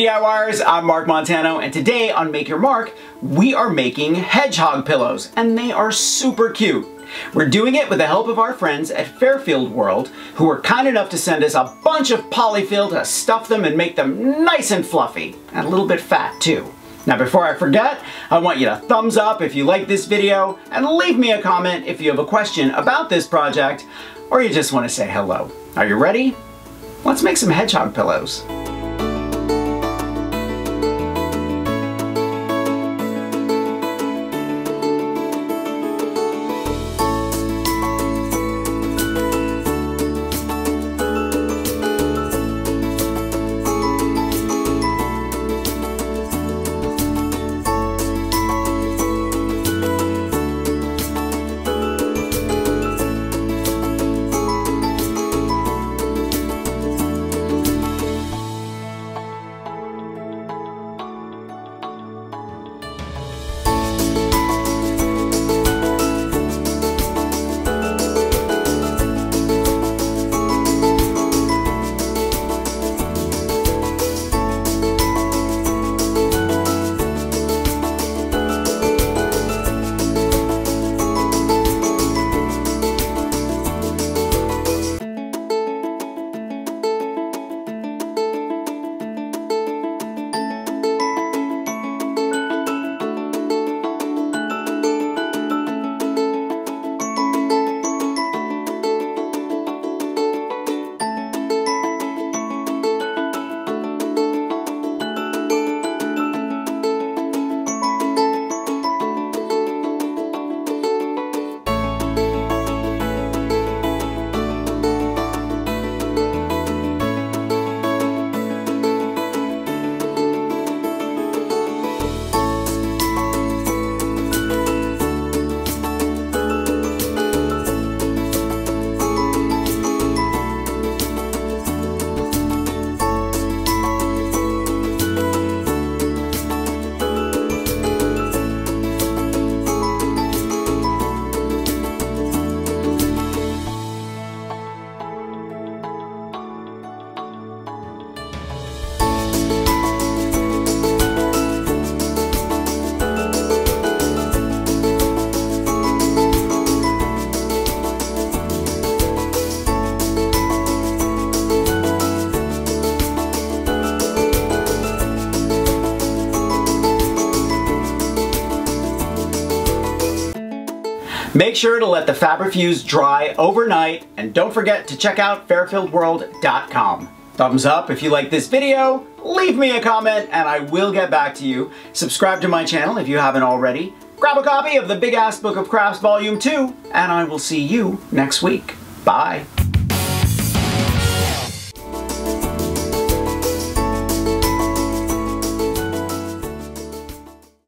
DIYers, I'm Mark Montano, and today on Make Your Mark, we are making hedgehog pillows, and they are super cute. We're doing it with the help of our friends at Fairfield World, who were kind enough to send us a bunch of Poly-Fil to stuff them and make them nice and fluffy, and a little bit fat too. Now before I forget, I want you to thumbs up if you like this video, and leave me a comment if you have a question about this project, or you just want to say hello. Are you ready? Let's make some hedgehog pillows. Make sure to let the Fabri-Fuse dry overnight, and don't forget to check out fairfieldworld.com. Thumbs up if you like this video, leave me a comment, and I will get back to you. Subscribe to my channel if you haven't already. Grab a copy of the Big Ass Book of Crafts Volume 2, and I will see you next week. Bye.